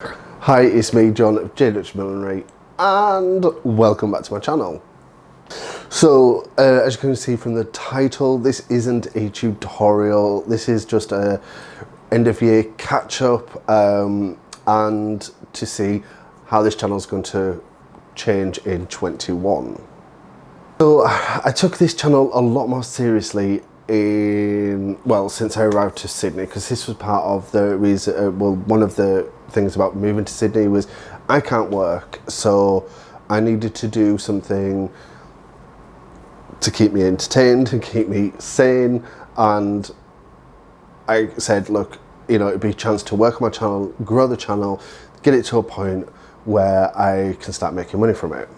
Hi, it's me, John of JWH Millinery, and welcome back to my channel. So, as you can see from the title, this isn't a tutorial. This is just a end of year catch up and to see how this channel is going to change in 21. So, I took this channel a lot more seriously since I arrived to Sydney, because this was part of the reason, one of the things about moving to Sydney was I can't work, so I needed to do something to keep me entertained and keep me sane. And I said, look, it'd be a chance to work on my channel, grow the channel, get it to a point where I can start making money from it.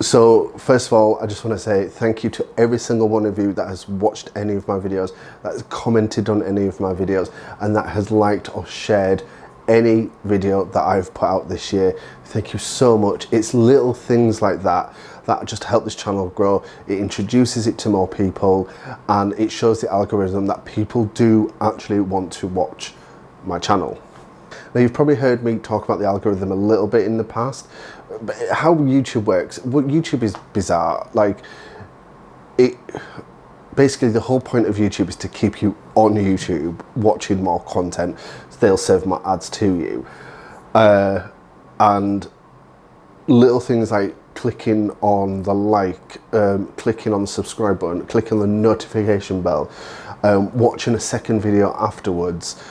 So first of all, I just want to say thank you to every single one of you that has watched any of my videos, that has commented on any of my videos, and that has liked or shared any video that I've put out this year. Thank you so much. It's little things like that that just help this channel grow. It introduces it to more people, and it shows the algorithm that people do actually want to watch my channel. Now, you've probably heard me talk about the algorithm a little bit in the past, but how YouTube works, YouTube is bizarre. Basically the whole point of YouTube is to keep you on YouTube watching more content, so they'll serve more ads to you. And little things like clicking on the clicking on the subscribe button, clicking on the notification bell, watching a second video afterwards,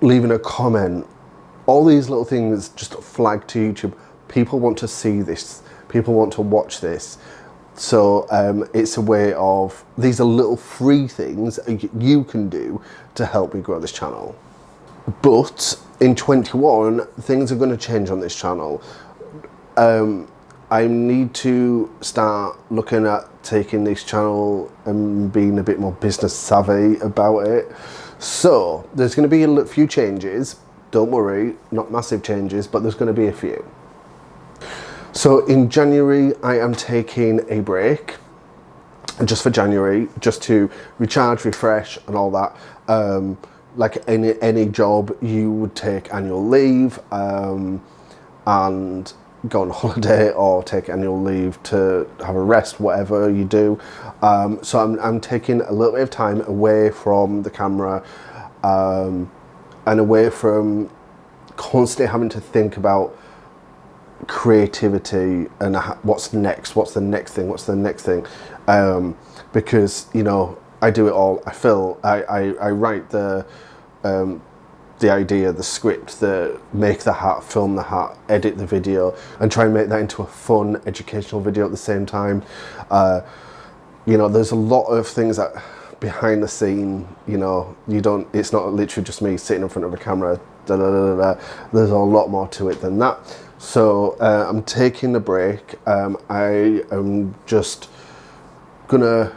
leaving a comment, all these little things just flag to YouTube. People want to see this, people want to watch this. So it's a way of, these are little free things you can do to help me grow this channel. But in 21, things are going to change on this channel. I need to start looking at taking this channel and being a bit more business savvy about it. So there's going to be a few changes. Don't worry, not massive changes, but there's going to be a few. So in January, I am taking a break, just for January, just to recharge, refresh, and all that. Like any job, you would take annual leave and go on holiday, or take annual leave to have a rest, whatever you do. So I'm taking a little bit of time away from the camera, and away from constantly having to think about creativity and what's next, what's the next thing, because I do it all. I film, I write the idea, the script, make the hat, film the hat, edit the video, and try and make that into a fun educational video at the same time. There's a lot of things that behind the scene, it's not literally just me sitting in front of a camera, there's a lot more to it than that. So I'm taking a break. I am just gonna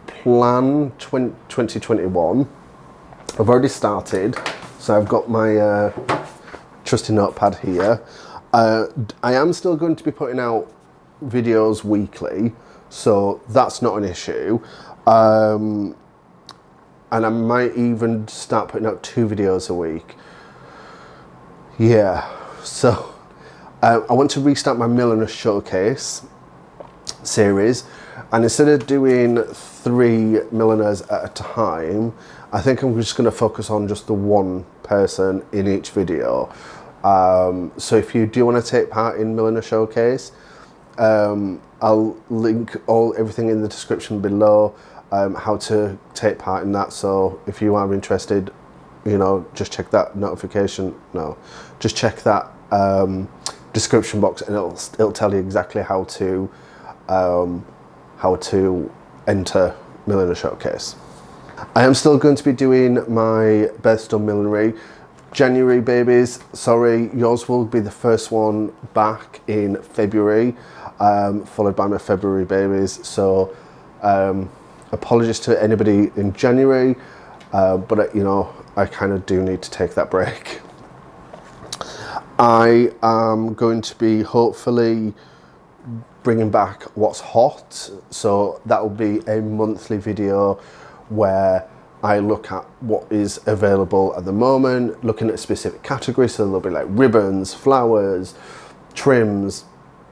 plan 2021. I've already started, so I've got my trusty notepad here. I am still going to be putting out videos weekly, so that's not an issue. And I might even start putting out 2 videos a week. Yeah, so I want to restart my Milliner showcase series, and instead of doing 3 milliners at a time, I think I'm just going to focus on just the one person in each video. So if you do want to take part in Milliner showcase, I'll link everything in the description below, how to take part in that. So if you are interested, just check that just check that description box, and it'll tell you exactly how to enter Milliner showcase. I am still going to be doing my Best of Millinery January babies. Sorry, yours will be the first one back in February, followed by my February babies. So apologies to anybody in January, but I kind of do need to take that break. I am going to be hopefully bringing back What's Hot, so that will be a monthly video where I look at what is available at the moment, looking at specific categories. So there'll be like ribbons, flowers, trims,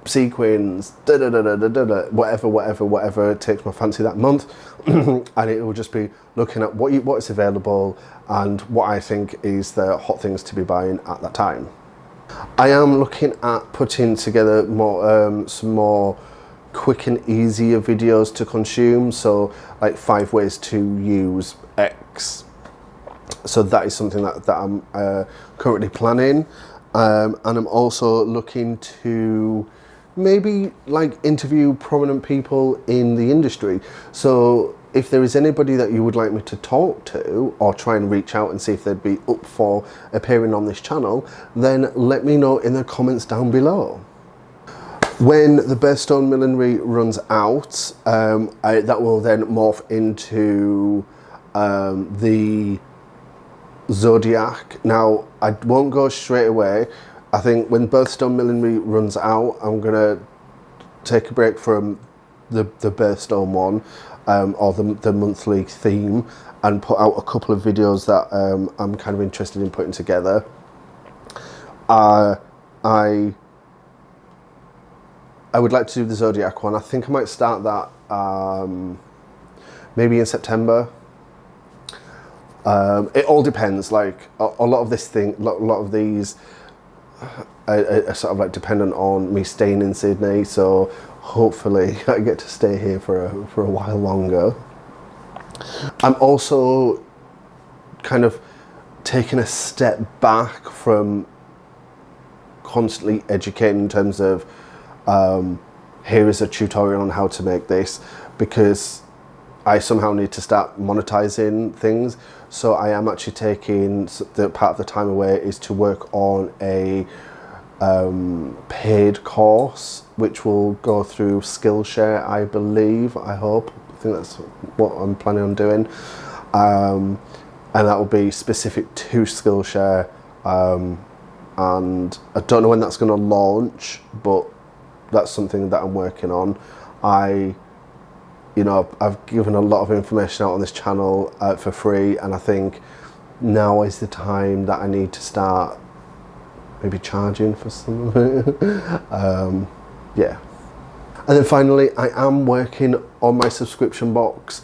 sequins, whatever takes my fancy that month. And it will just be looking at what is available and what I think is the hot things to be buying at that time. I am looking at putting together more some more quick and easier videos to consume, so like 5 ways to use X. So that is something that I'm currently planning, and I'm also looking to maybe like interview prominent people in the industry. So if there is anybody that you would like me to talk to or try and reach out and see if they'd be up for appearing on this channel, then let me know in the comments down below. When the Birthstone Millinery runs out, that will then morph into the Zodiac. Now, I won't go straight away. I think when Birthstone Millinery runs out, I'm gonna take a break from the Birthstone one, or the monthly theme, and put out a couple of videos that I'm kind of interested in putting together. I would like to do the Zodiac one. I think I might start that maybe in September. It all depends. Like a lot of these are sort of like dependent on me staying in Sydney. So hopefully I get to stay here for a while longer. I'm also kind of taking a step back from constantly educating in terms of here is a tutorial on how to make this, because I somehow need to start monetizing things. So I am actually taking the part of the time away is to work on a paid course, which will go through Skillshare, I believe, I hope. I think that's what I'm planning on doing. And that will be specific to Skillshare. And I don't know when that's going to launch, but that's something that I'm working on. I've given a lot of information out on this channel for free, and I think now is the time that I need to start maybe charging for some of it. Yeah. And then finally, I am working on my subscription box.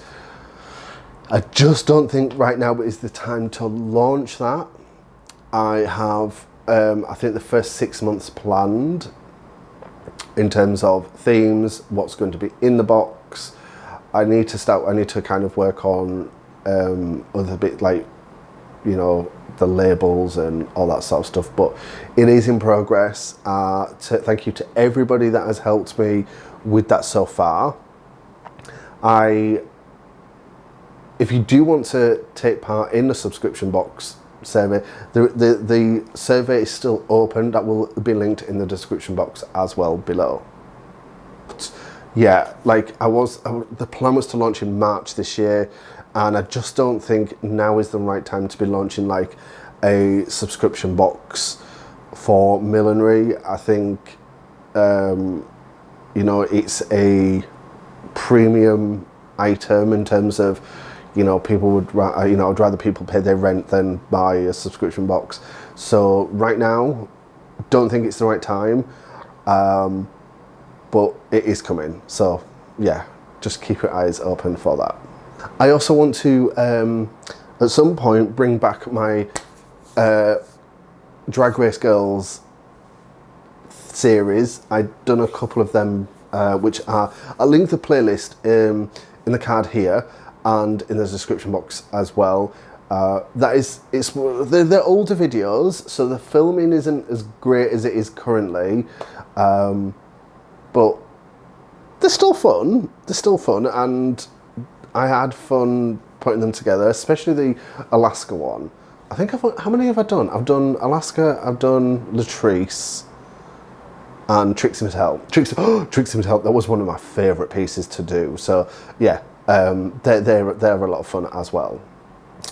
I just don't think right now is the time to launch that. I have, I think the first 6 months planned in terms of themes, what's going to be in the box. I need to kind of work on other bit, like, you know, the labels and all that sort of stuff, but it is in progress. Thank you to everybody that has helped me with that so far. If you do want to take part in the subscription box survey, the survey is still open. That will be linked in the description box as well below. But yeah, like the plan was to launch in March this year, and I just don't think now is the right time to be launching like a subscription box for millinery. I think you know, it's a premium item in terms of, you know, people would, you know, I'd rather people pay their rent than buy a subscription box. So right now, don't think it's the right time, but it is coming. So yeah, just keep your eyes open for that. I also want to, at some point, bring back my Drag Race Girls series. I've done a couple of them, which are, I'll link the playlist in the card here and in the description box as well. They're older videos, so the filming isn't as great as it is currently, but they're still fun. They're still fun, and I had fun putting them together, especially the Alaska one. I think how many have I done? I've done Alaska, I've done Latrice, and Trixie Mattel. Trixie Mattel, that was one of my favourite pieces to do. So yeah, they're a lot of fun as well.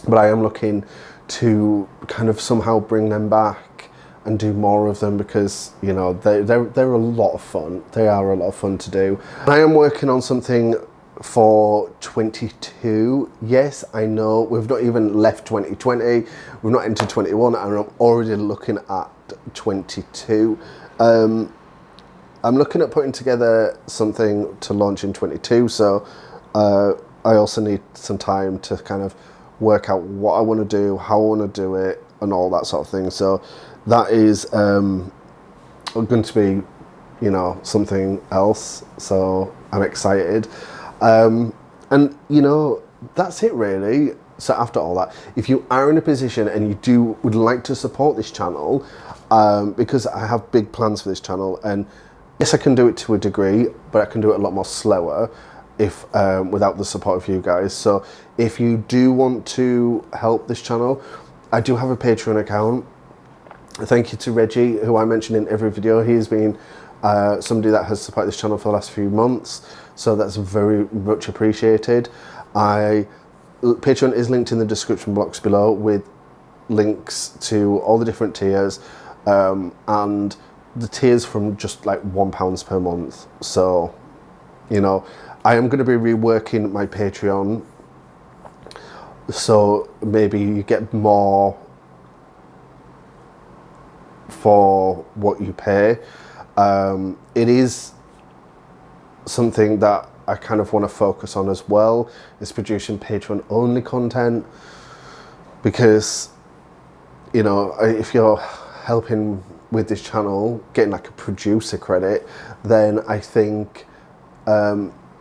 But I am looking to kind of somehow bring them back and do more of them, because, you know, they're a lot of fun. They are a lot of fun to do. I am working on something for 22. Yes, I know we've not even left 2020, we've not entered 21, and I'm already looking at 22. I'm looking at putting together something to launch in 22, so I also need some time to kind of work out what I want to do, how I want to do it, and all that sort of thing. So that is going to be, you know, something else. So I'm excited. And, you know, that's it really. So after all that, if you are in a position and you would like to support this channel, because I have big plans for this channel, and yes, I can do it to a degree, but I can do it a lot more slower if without the support of you guys. So if you do want to help this channel, I do have a Patreon account. Thank you to Reggie, who I mention in every video. He has been somebody that has supported this channel for the last few months, so that's very much appreciated. Patreon is linked in the description box below with links to all the different tiers, and the tiers from just like £1 per month. So, you know, I am going to be reworking my Patreon, so maybe you get more for what you pay. It is something that I kind of want to focus on as well, is producing Patreon only content, because, you know, if you're helping with this channel, getting like a producer credit, then I think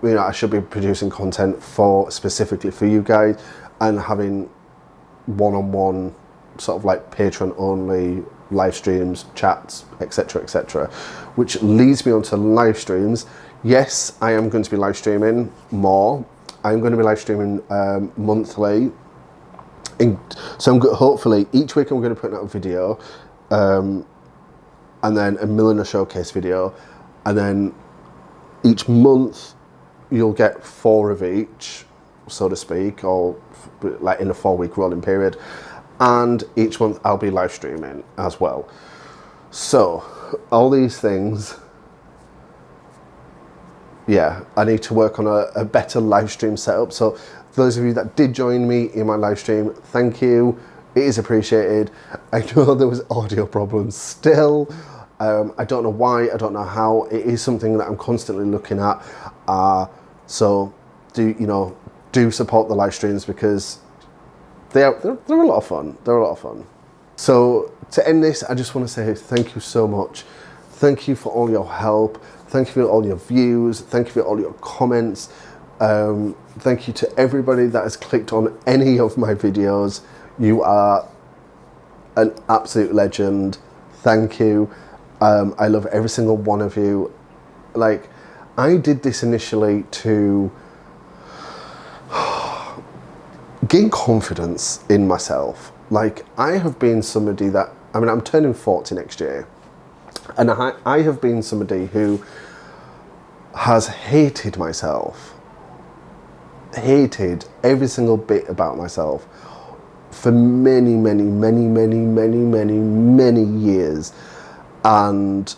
you know, I should be producing content specifically for you guys, and having one-on-one sort of like Patreon only live streams, chats, etc, etc, which leads me on to live streams. Yes, I am going to be live streaming more. I'm going to be live streaming monthly, so hopefully each week I'm going to put out a video, and then a Milliner showcase video, and then each month you'll get 4 of each, so to speak, or like in a 4-week rolling period, and each month I'll be live streaming as well. So all these things, yeah, I need to work on a better live stream setup. So for those of you that did join me in my live stream, thank you, it is appreciated. I know there was audio problems still. I don't know why, I don't know how. It is something that I'm constantly looking at. So do support the live streams, because they're a lot of fun. They're a lot of fun. So to end this, I just want to say thank you so much. Thank you for all your help. Thank you for all your views. Thank you for all your comments. Thank you to everybody that has clicked on any of my videos. You are an absolute legend. Thank you. I love every single one of you. Like, I did this initially to gain confidence in myself. Like, I have been somebody that, I mean, I'm turning 40 next year, and I have been somebody who has hated myself, hated every single bit about myself for many years. And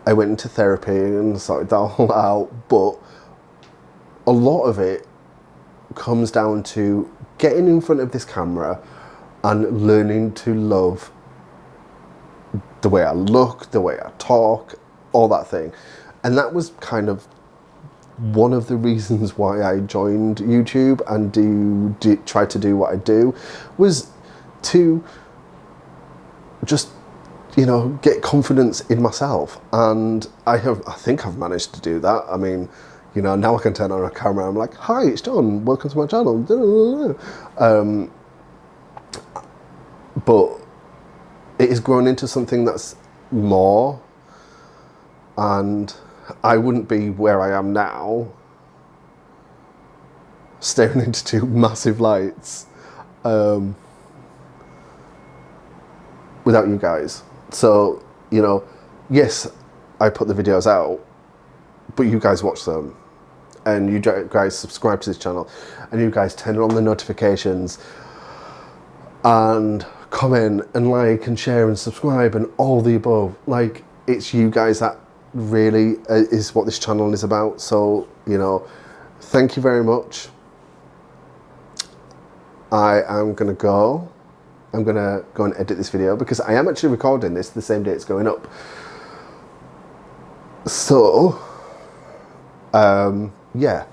I went into therapy and sorted that all out, but a lot of it comes down to getting in front of this camera and learning to love the way I look, the way I talk, all that thing. And that was kind of one of the reasons why I joined YouTube and try to do what I do, was to just, you know, get confidence in myself. And I think I've managed to do that. I mean, you know, now I can turn on a camera, I'm like, hi, it's John, welcome to my channel. But it has grown into something that's more, and I wouldn't be where I am now staring into 2 massive lights without you guys. So, you know, yes, I put the videos out, but you guys watch them, and you guys subscribe to this channel, and you guys turn on the notifications and comment and like and share and subscribe and all the above. Like, it's you guys that really is what this channel is about. So, you know, thank you very much. I am going to go. I'm going to go and edit this video because I am actually recording this the same day it's going up. So, yeah,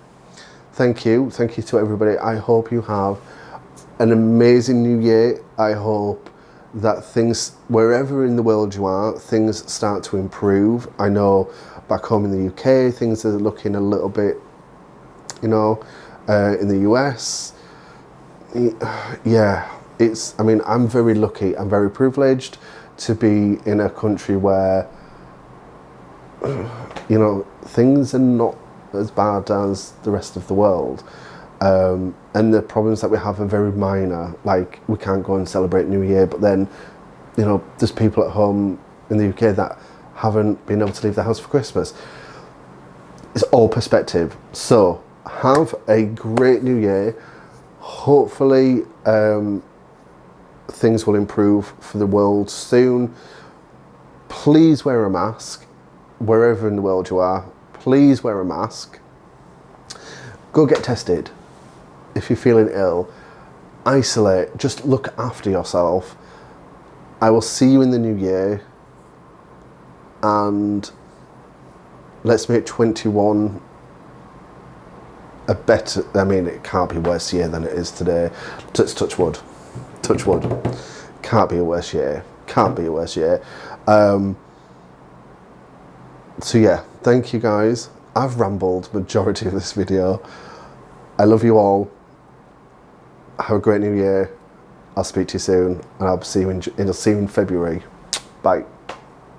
thank you to everybody. I hope you have an amazing new year. I hope that things, wherever in the world you are, things start to improve. I know back home in the UK, things are looking a little bit, you know, in the US, yeah, I mean, I'm very lucky, I'm very privileged to be in a country where, you know, things are not as bad as the rest of the world. And the problems that we have are very minor, like we can't go and celebrate New Year, but then, you know, there's people at home in the UK that haven't been able to leave the house for Christmas. It's all perspective. So, have a great New Year. Hopefully, things will improve for the world soon. Please wear a mask wherever in the world you are. Please wear a mask. Go get tested if you're feeling ill. Isolate. Just look after yourself. I will see you in the new year, and let's make 21 a better, I mean, it can't be a worse year than it is today. Let's touch wood. Touch wood. Can't be a worse year. Can't be a worse year. So yeah, thank you guys. I've rambled majority of this video. I love you all. Have a great new year. I'll speak to you soon, and I'll see you in February. Bye.